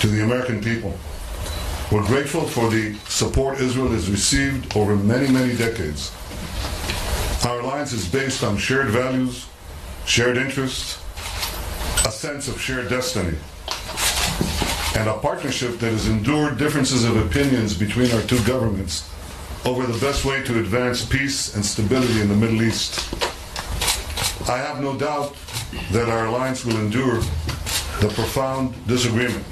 to the American people. We're grateful for the support Israel has received over many, many decades. Our alliance is based on shared values, shared interests, a sense of shared destiny, and a partnership that has endured differences of opinions between our two governments over the best way to advance peace and stability in the Middle East. I have no doubt that our alliance will endure the profound disagreement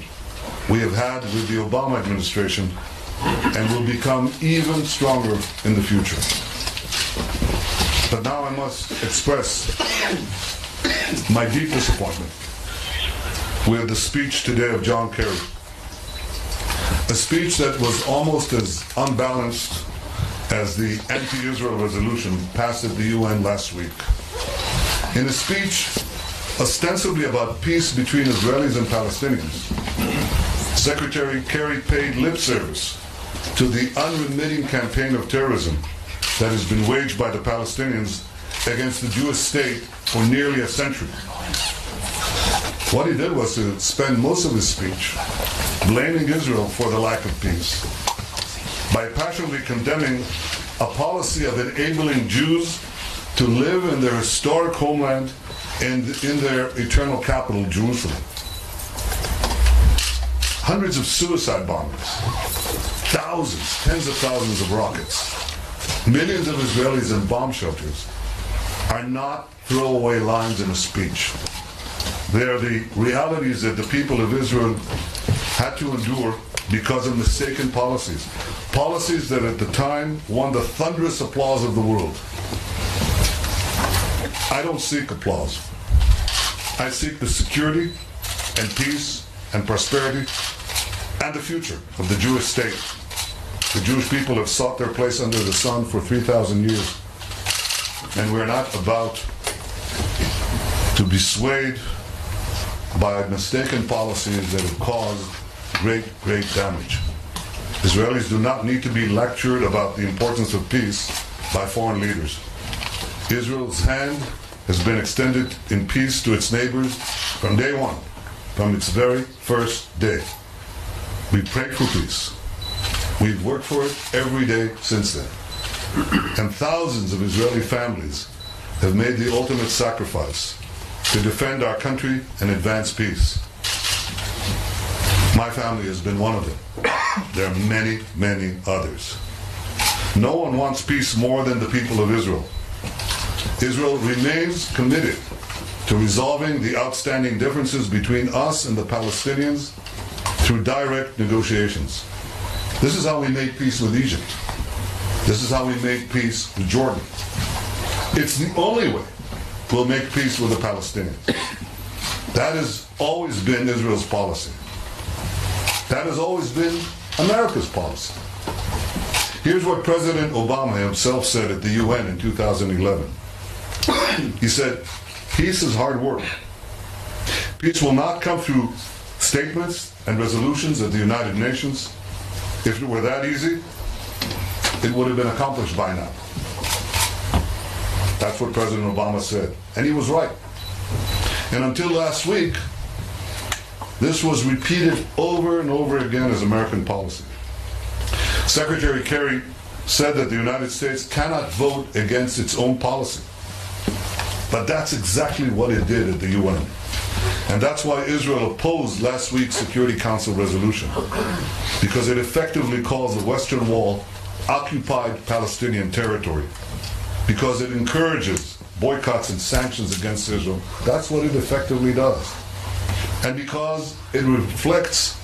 we have had with the Obama administration and will become even stronger in the future. But now I must express my deep disappointment with the speech today of John Kerry. A speech that was almost as unbalanced as the anti-Israel resolution passed at the UN last week. In a speech ostensibly about peace between Israelis and Palestinians, Secretary Kerry paid lip service to the unremitting campaign of terrorism that has been waged by the Palestinians against the Jewish state for nearly a century. What he did was to spend most of his speech blaming Israel for the lack of peace by passionately condemning a policy of enabling Jews to live in their historic homeland and in their eternal capital, Jerusalem. Hundreds of suicide bombings, thousands, tens of thousands of rockets, millions of Israelis in bomb shelters are not throwaway lines in a speech. They are the realities that the people of Israel had to endure because of mistaken policies. Policies that at the time won the thunderous applause of the world. I don't seek applause. I seek the security and peace and prosperity and the future of the Jewish state. The Jewish people have sought their place under the sun for 3,000 years. And we're not about to be swayed by mistaken policies that have caused great, great damage. Israelis do not need to be lectured about the importance of peace by foreign leaders. Israel's hand has been extended in peace to its neighbors from day one, from its very first day. We prayed for peace. We've worked for it every day since then. And thousands of Israeli families have made the ultimate sacrifice to defend our country and advance peace. My family has been one of them. There are many, many others. No one wants peace more than the people of Israel. Israel remains committed to resolving the outstanding differences between us and the Palestinians through direct negotiations. This is how we made peace with Egypt. This is how we made peace with Jordan. It's the only way we'll make peace with the Palestinians. That has always been Israel's policy. That has always been America's policy. Here's what President Obama himself said at the UN in 2011. He said, peace is hard work. Peace will not come through statements and resolutions at the United Nations. If it were that easy, it would have been accomplished by now. That's what President Obama said. And he was right. And until last week, this was repeated over and over again as American policy. Secretary Kerry said that the United States cannot vote against its own policy. But that's exactly what it did at the UN. And that's why Israel opposed last week's Security Council resolution, because it effectively calls the Western Wall occupied Palestinian territory, because it encourages boycotts and sanctions against Israel. That's what it effectively does. And because it reflects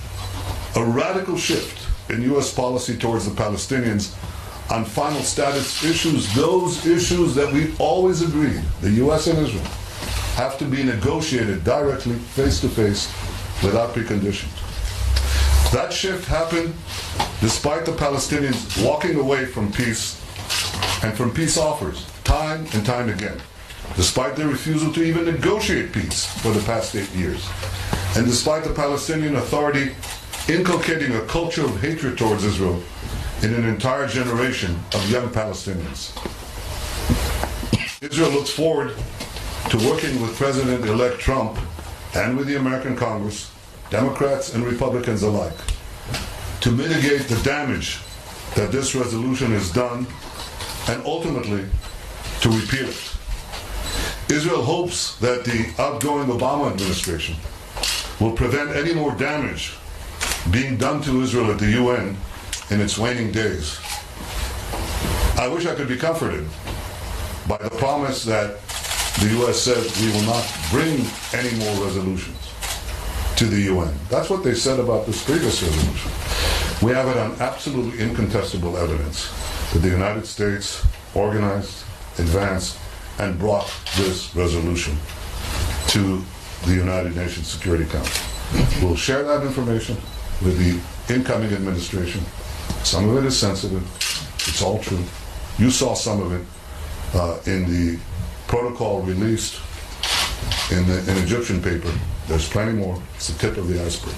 a radical shift in U.S. policy towards the Palestinians on final status issues, those issues that we've always agreed, the U.S. and Israel, have to be negotiated directly, face-to-face, without preconditions. That shift happened despite the Palestinians walking away from peace and from peace offers time and time again, despite their refusal to even negotiate peace for the past 8 years, and despite the Palestinian Authority inculcating a culture of hatred towards Israel in an entire generation of young Palestinians. Israel looks forward to working with President-elect Trump and with the American Congress Democrats and Republicans alike, to mitigate the damage that this resolution has done and ultimately to repeal it. Israel hopes that the outgoing Obama administration will prevent any more damage being done to Israel at the UN in its waning days. I wish I could be comforted by the promise that the U.S. said we will not bring any more resolutions to the UN. That's what they said about this previous resolution. We have it on absolutely incontestable evidence that the United States organized, advanced, and brought this resolution to the United Nations Security Council. We'll share that information with the incoming administration. Some of it is sensitive. It's all true. You saw some of it in the protocol released in an Egyptian paper. There's plenty more. It's the tip of the iceberg.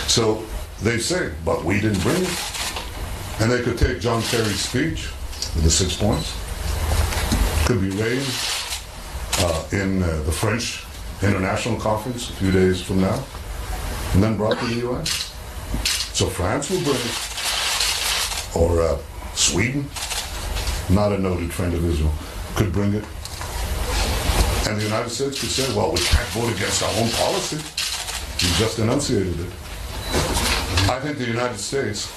So they say, but we didn't bring it. And they could take John Kerry's speech with the 6 points. Could be raised in the French International Conference a few days from now, and then brought to the UN. So France will bring it, or Sweden, not a noted friend of Israel, could bring it. And the United States could say, well, we can't vote against our own policy. You just enunciated it. I think the United States,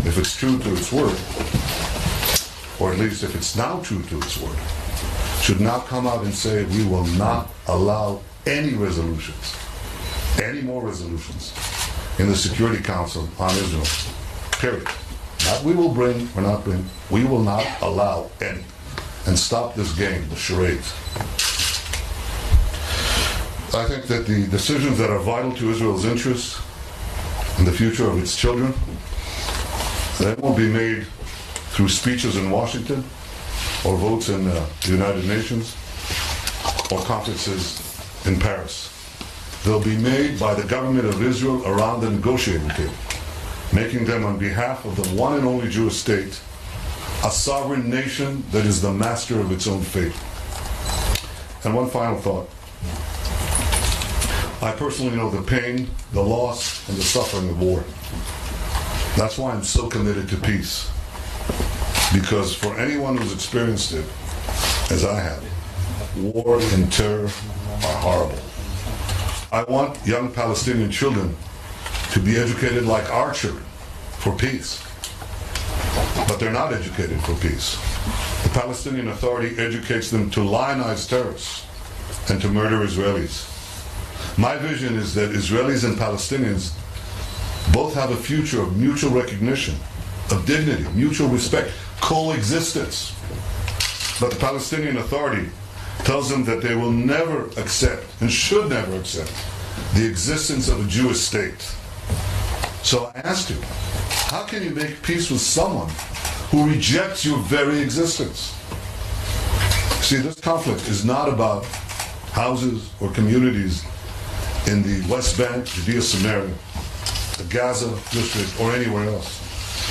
if it's true to its word, or at least if it's now true to its word, should now come out and say we will not allow any resolutions, any more resolutions in the Security Council on Israel. Period. Not we will bring or not bring, we will not allow any. And stop this game, the charades. I think that the decisions that are vital to Israel's interests and the future of its children, they won't be made through speeches in Washington or votes in the United Nations or conferences in Paris. They'll be made by the government of Israel around the negotiating table, making them on behalf of the one and only Jewish state, a sovereign nation that is the master of its own fate. And one final thought. I personally know the pain, the loss, and the suffering of war. That's why I'm so committed to peace. Because for anyone who's experienced it, as I have, war and terror are horrible. I want young Palestinian children to be educated like our children for peace. But they're not educated for peace. The Palestinian Authority educates them to lionize terrorists and to murder Israelis. My vision is that Israelis and Palestinians both have a future of mutual recognition, of dignity, mutual respect, coexistence. But the Palestinian Authority tells them that they will never accept, and should never accept, the existence of a Jewish state. So I ask you, how can you make peace with someone who rejects your very existence? See, this conflict is not about houses or communities in the West Bank, Judea, Samaria, the Gaza district, or anywhere else.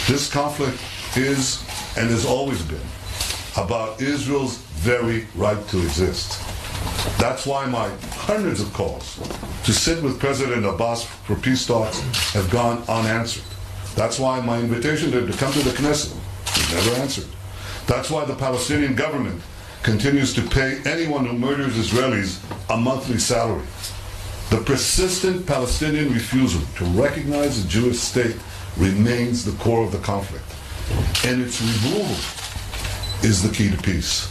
This conflict is, and has always been, about Israel's very right to exist. That's why my hundreds of calls to sit with President Abbas for peace talks have gone unanswered. That's why my invitation to come to the Knesset was never answered. That's why the Palestinian government continues to pay anyone who murders Israelis a monthly salary. The persistent Palestinian refusal to recognize a Jewish state remains the core of the conflict, and its removal is the key to peace.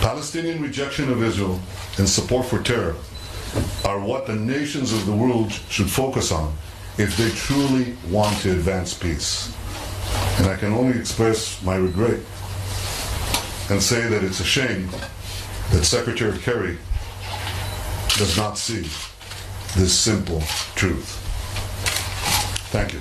Palestinian rejection of Israel and support for terror are what the nations of the world should focus on if they truly want to advance peace. And I can only express my regret and say that it's a shame that Secretary Kerry does not see this simple truth. Thank you.